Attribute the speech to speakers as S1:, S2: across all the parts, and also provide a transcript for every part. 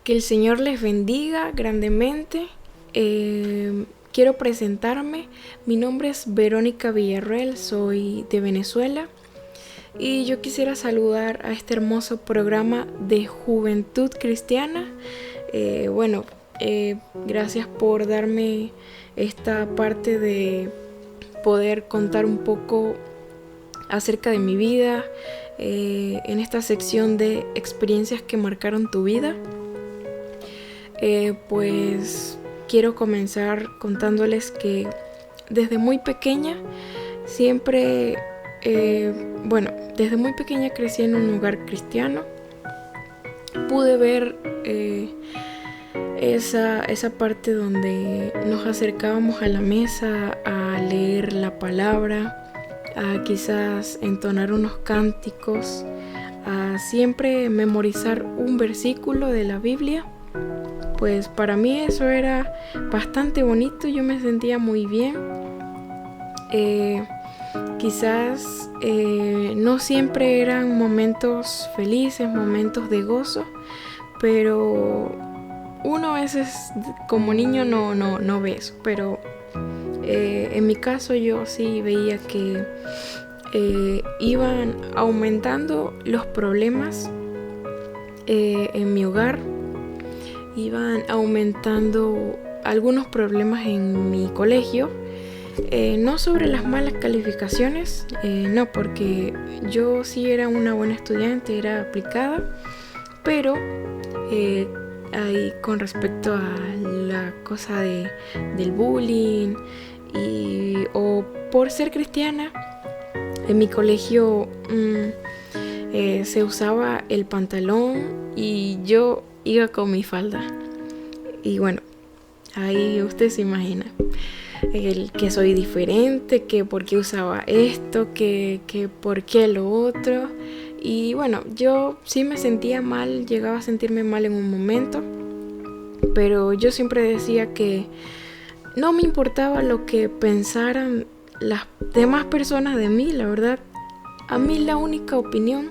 S1: Que el Señor les bendiga grandemente. Quiero presentarme. Mi nombre es Verónica Villarreal, soy de Venezuela y yo quisiera saludar a este hermoso programa de Juventud Cristiana. Gracias por darme esta parte de poder contar un poco acerca de mi vida en esta sección de experiencias que marcaron tu vida. Pues quiero comenzar contándoles que desde muy pequeña desde muy pequeña crecí en un hogar cristiano. Pude ver esa parte donde nos acercábamos a la mesa a leer la palabra, a quizás entonar unos cánticos, a siempre memorizar un versículo de la Biblia. Pues para mí eso era bastante bonito, yo me sentía muy bien. Quizás no siempre eran momentos felices, momentos de gozo, pero uno a veces como niño no ve eso. Pero en mi caso yo sí veía que iban aumentando los problemas en mi hogar. Iban aumentando algunos problemas en mi colegio, no sobre las malas calificaciones, no, porque yo sí era una buena estudiante, era aplicada, pero ahí con respecto a la cosa del bullying o por ser cristiana, en mi colegio se usaba el pantalón y yo iba con mi falda. Y bueno, ahí usted se imagina que soy diferente, que por qué usaba esto, que por qué lo otro. Y bueno, yo sí me sentía mal, llegaba a sentirme mal en un momento, pero yo siempre decía que no me importaba lo que pensaran las demás personas de mí. La verdad, a mí la única opinión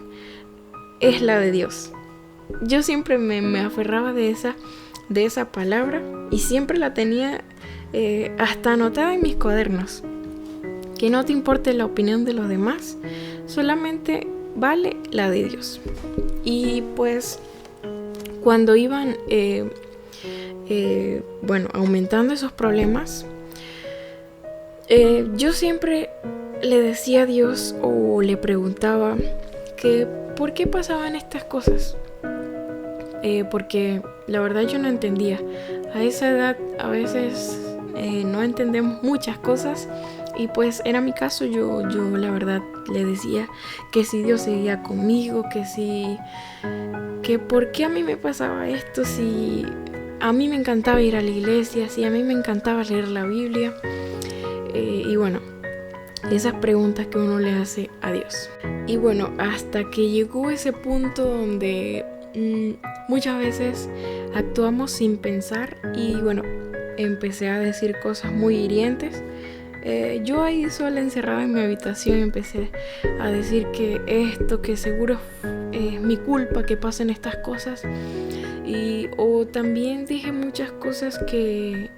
S1: es la de Dios. Yo siempre me aferraba de esa palabra y siempre la tenía hasta anotada en mis cuadernos. Que no te importe la opinión de los demás, solamente vale la de Dios. Y pues cuando iban aumentando esos problemas, yo siempre le decía a Dios o le preguntaba que por qué pasaban estas cosas. Porque la verdad yo no entendía. A esa edad a veces no entendemos muchas cosas y pues era mi caso. Yo la verdad le decía que si Dios seguía conmigo, que por qué a mí me pasaba esto, si a mí me encantaba ir a la iglesia, si a mí me encantaba leer la Biblia. Y bueno, esas preguntas que uno le hace a Dios. Y bueno, hasta que llegó ese punto donde muchas veces actuamos sin pensar y bueno, empecé a decir cosas muy hirientes. Yo ahí sola encerrada en mi habitación empecé a decir que seguro es mi culpa que pasen estas cosas, o también dije muchas cosas que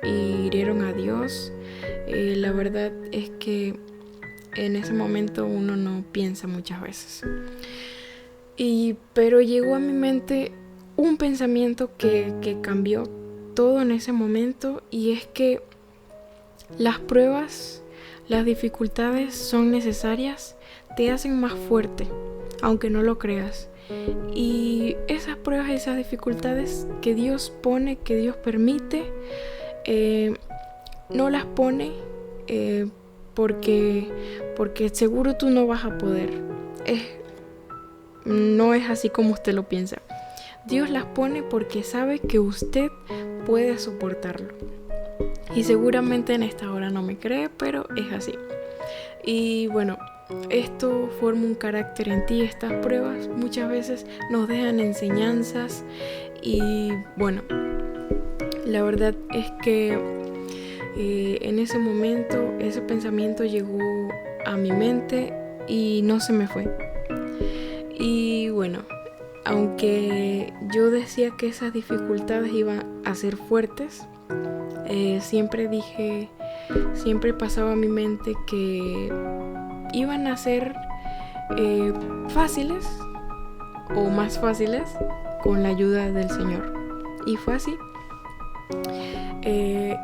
S1: hirieron a Dios. La verdad es que en ese momento uno no piensa muchas veces. Pero llegó a mi mente un pensamiento que cambió todo en ese momento, y es que las pruebas, las dificultades son necesarias, te hacen más fuerte, aunque no lo creas. Y esas pruebas, esas dificultades que Dios pone, que Dios permite, no las pone porque seguro tú no vas a poder. No es así como usted lo piensa. Dios las pone porque sabe que usted puede soportarlo. Y seguramente en esta hora no me cree, pero es así. Y bueno, esto forma un carácter en ti. Estas pruebas muchas veces nos dejan enseñanzas. Y bueno, la verdad es que en ese momento ese pensamiento llegó a mi mente y no se me fue. Y bueno, aunque yo decía que esas dificultades iban a ser fuertes, siempre pasaba a mi mente que iban a ser fáciles o más fáciles con la ayuda del Señor. Y fue así.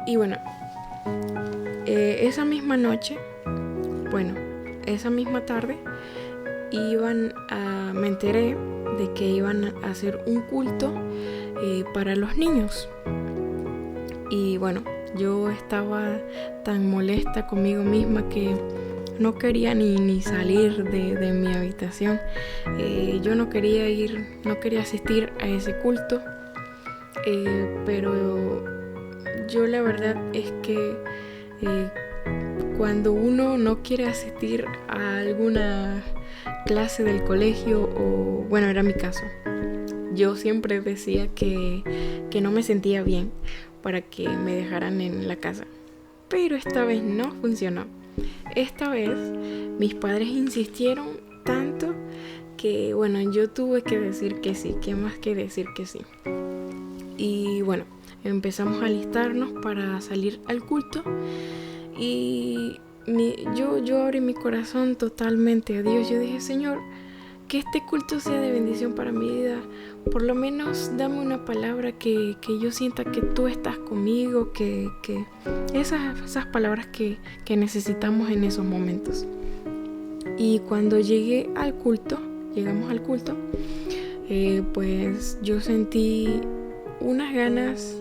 S1: Y bueno, esa misma noche, esa misma tarde, me enteré de que iban a hacer un culto para los niños. Y bueno, yo estaba tan molesta conmigo misma que no quería ni salir de mi habitación. Yo no quería asistir a ese culto. Pero yo la verdad es que cuando uno no quiere asistir a alguna clase del colegio, o bueno, era mi caso, yo siempre decía que no me sentía bien para que me dejaran en la casa. Pero esta vez no funcionó. Esta vez mis padres insistieron tanto que bueno, yo tuve que decir que sí, que más que decir que sí. Y bueno, empezamos a alistarnos para salir al culto. Y yo abrí mi corazón totalmente a Dios. Yo dije, Señor, que este culto sea de bendición para mi vida. Por lo menos dame una palabra que yo sienta que tú estás conmigo, que esas palabras que necesitamos en esos momentos. Y cuando llegamos al culto, pues yo sentí unas ganas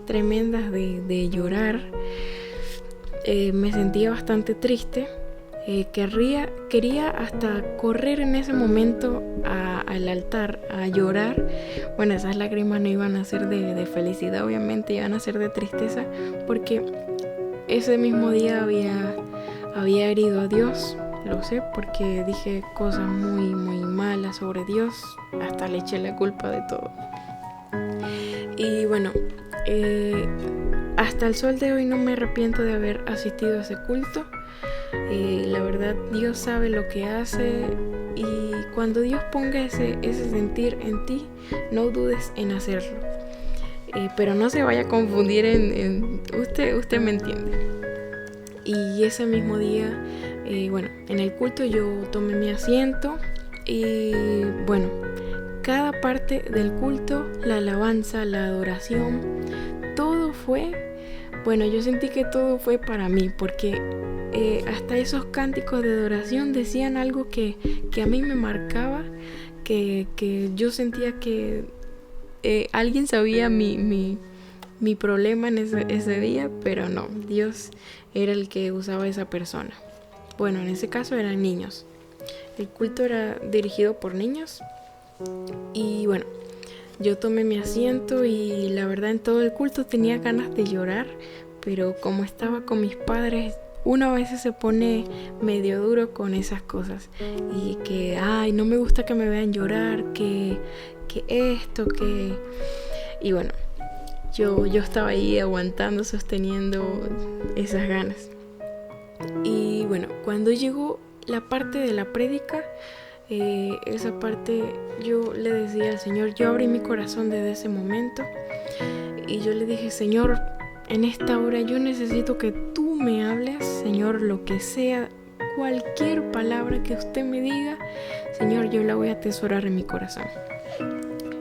S1: tremendas de llorar. Me sentía bastante triste. Quería hasta correr en ese momento al altar a llorar. Bueno, esas lágrimas no iban a ser de felicidad, obviamente iban a ser de tristeza, porque ese mismo día había herido a Dios. Lo sé porque dije cosas muy, muy malas sobre Dios. Hasta le eché la culpa de todo. Y bueno, hasta el sol de hoy no me arrepiento de haber asistido a ese culto. La verdad, Dios sabe lo que hace, y cuando Dios ponga ese sentir en ti, no dudes en hacerlo. Pero no se vaya a confundir usted me entiende. Y ese mismo día, en el culto yo tomé mi asiento y bueno, cada parte del culto, la alabanza, la adoración, todo fue, yo sentí que todo fue para mí, porque hasta esos cánticos de adoración decían algo que a mí me marcaba, que yo sentía que alguien sabía mi problema en ese día, pero no, Dios era el que usaba a esa persona. Bueno, en ese caso eran niños. El culto era dirigido por niños. Y bueno, yo tomé mi asiento y la verdad en todo el culto tenía ganas de llorar, pero como estaba con mis padres, uno a veces se pone medio duro con esas cosas. Y que, no me gusta que me vean llorar, que esto, que... Y bueno, yo estaba ahí aguantando, sosteniendo esas ganas. Y bueno, cuando llegó la parte de la prédica, esa parte yo le decía al Señor, yo abrí mi corazón desde ese momento y yo le dije, Señor, en esta hora yo necesito que tú me hables, Señor, lo que sea, cualquier palabra que usted me diga, Señor, yo la voy a atesorar en mi corazón.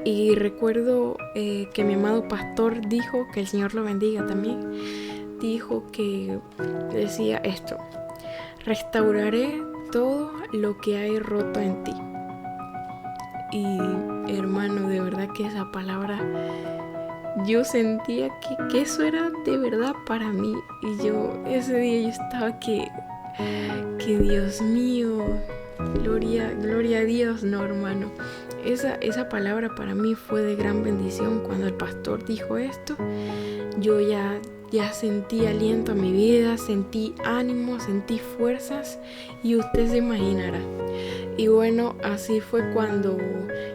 S1: Y recuerdo que mi amado pastor dijo, que el Señor lo bendiga también, dijo que decía esto: restauraré todo lo que hay roto en ti. Y hermano, de verdad que esa palabra, yo sentía que eso era de verdad para mí. Y yo ese día yo estaba que Dios mío, gloria a Dios, no hermano. Esa palabra para mí fue de gran bendición. Cuando el pastor dijo esto, yo ya sentí aliento a mi vida, sentí ánimo, sentí fuerzas, y usted se imaginará. Y bueno, así fue cuando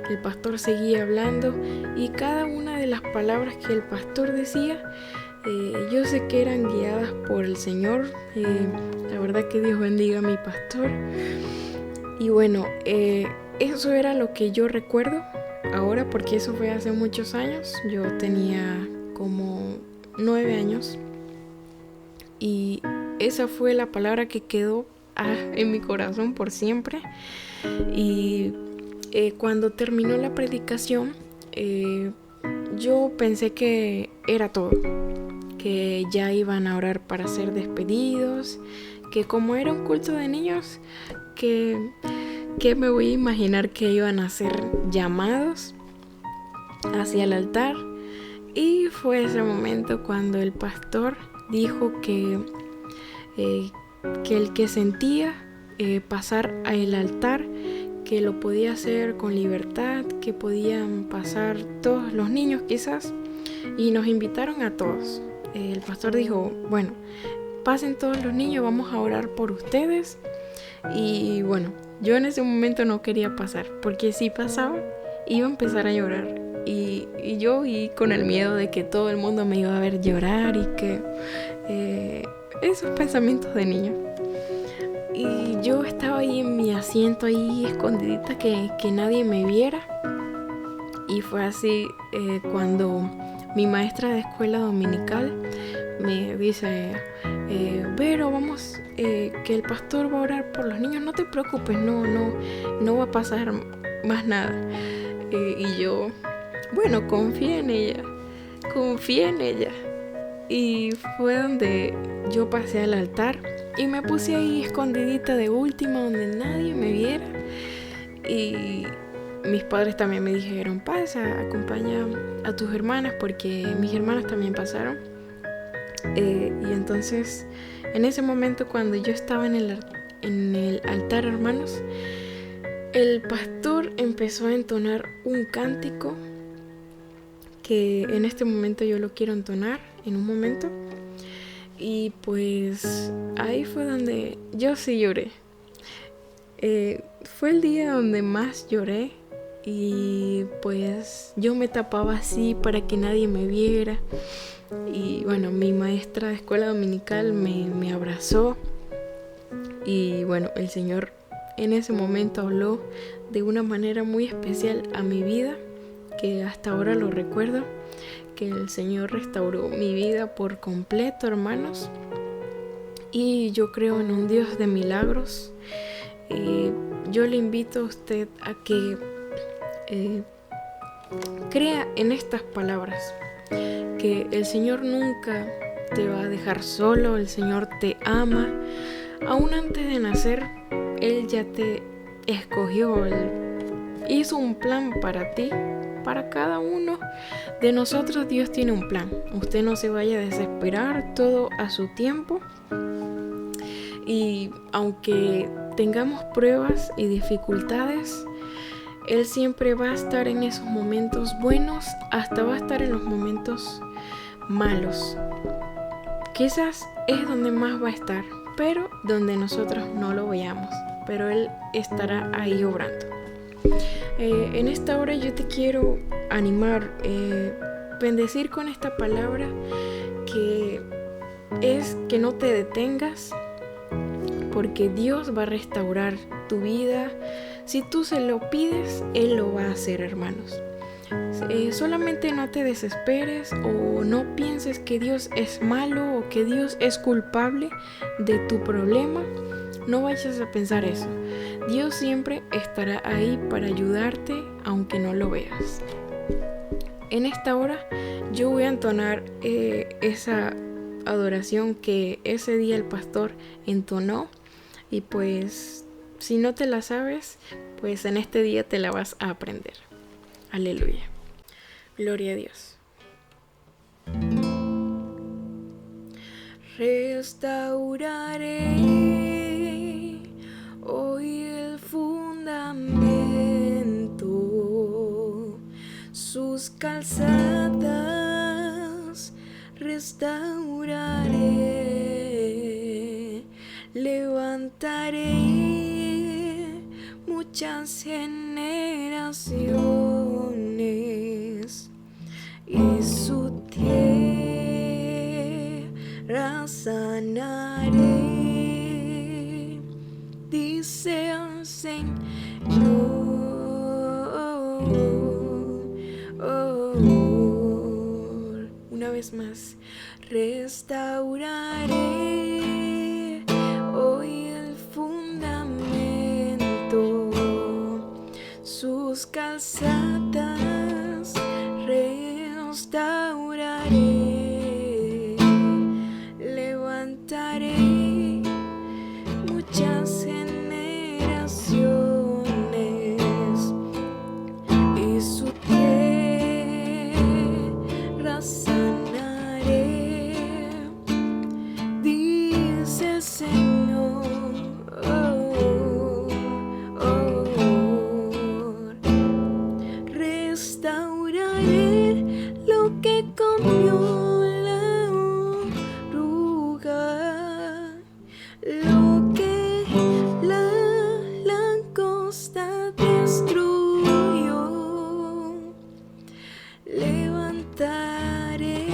S1: el pastor seguía hablando, y cada una de las palabras que el pastor decía, yo sé que eran guiadas por el Señor. La verdad que Dios bendiga a mi pastor. Y bueno, eso era lo que yo recuerdo. ahora, porque eso fue hace muchos años. Yo tenía como 9 años y esa fue la palabra que quedó en mi corazón por siempre. Y cuando terminó la predicación, yo pensé que era todo, que ya iban a orar para ser despedidos, que como era un culto de niños, que me voy a imaginar que iban a ser llamados hacia el altar. Y fue ese momento cuando el pastor dijo que el que sentía pasar al altar, que lo podía hacer con libertad, que podían pasar todos los niños quizás, y nos invitaron a todos. El pastor dijo, bueno, pasen todos los niños, vamos a orar por ustedes. Y bueno, yo en ese momento no quería pasar, porque si pasaba iba a empezar a llorar. Y yo con el miedo de que todo el mundo me iba a ver llorar y que esos pensamientos de niño. Y yo estaba ahí en mi asiento, ahí escondidita, que nadie me viera. Y fue así cuando mi maestra de escuela dominical me dice, Vero, vamos, que el pastor va a orar por los niños, no te preocupes, no va a pasar más nada. Y yo, bueno, confía en ella. Y fue donde yo pasé al altar y me puse ahí escondidita de última, donde nadie me viera. Y mis padres también me dijeron, pasa, acompaña a tus hermanas, porque mis hermanas también pasaron. Y entonces, en ese momento, cuando yo estaba en el altar, hermanos, el pastor empezó a entonar un cántico que en este momento yo lo quiero entonar en un momento. Y pues ahí fue donde yo sí lloré. Fue el día donde más lloré. Y pues yo me tapaba así para que nadie me viera. Y bueno, mi maestra de escuela dominical me abrazó. Y bueno, el Señor en ese momento habló de una manera muy especial a mi vida, que hasta ahora lo recuerdo, que el Señor restauró mi vida por completo, hermanos. Y yo creo en un Dios de milagros. Yo le invito a usted a que crea en estas palabras, que el Señor nunca te va a dejar solo, el Señor te ama. Aún antes de nacer, Él ya te escogió, Él hizo un plan para ti, para cada uno de nosotros. Dios tiene un plan. Usted no se vaya a desesperar, todo a su tiempo. Y aunque tengamos pruebas y dificultades, Él siempre va a estar en esos momentos buenos, hasta va a estar en los momentos malos. Quizás es donde más va a estar, pero donde nosotros no lo veamos, pero Él estará ahí obrando. En esta hora yo te quiero animar, bendecir con esta palabra, que es que no te detengas, porque Dios va a restaurar tu vida. Si tú se lo pides, Él lo va a hacer, hermanos. Solamente no te desesperes o no pienses que Dios es malo o que Dios es culpable de tu problema. No vayas a pensar eso. Dios siempre estará ahí para ayudarte, aunque no lo veas. En esta hora yo voy a entonar esa adoración que ese día el pastor entonó. Y pues si no te la sabes, pues en este día te la vas a aprender. Aleluya. Gloria a Dios. Restauraré hoy el fundamento, sus calzadas restauraré, levantaré muchas generaciones y su tierra sanaré, dice el Señor. vez más. Restauraré hoy el fundamento, sus calzadas restauraré, levantaré muchas generaciones y su tierra sanaré, dice el Señor. Restauraré lo que comió la oruga, lo que la langosta destruyó. Levantaré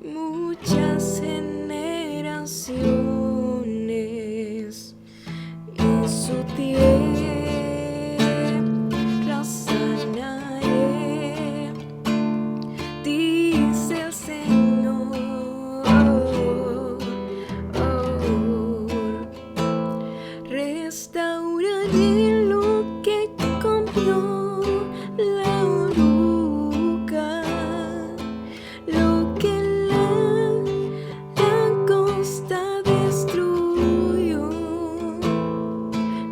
S1: muchas generaciones y su tierra sanaré, dice el Señor. Restauraré lo que comió la oruga, lo que la langosta destruyó.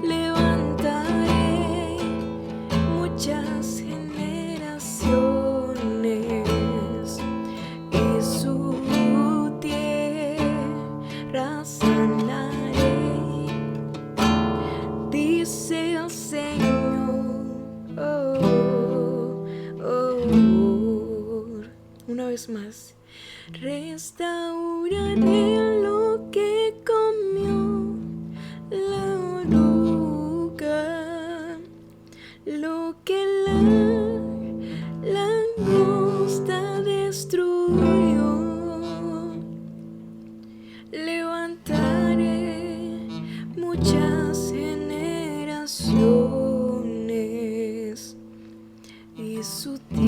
S1: Levantaré muchas generaciones y su tierra sanaré, dice el Señor. Una vez más. Restauraré lo que comió la oruga, lo que la langosta destruyó. Levantaré muchas generaciones y su tierra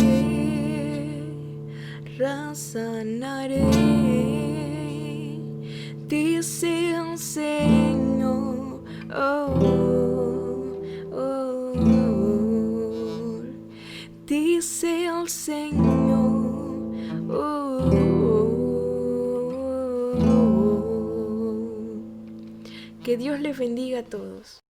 S1: sanaré, dice el Señor. Dice el Señor. Que Dios les bendiga a todos.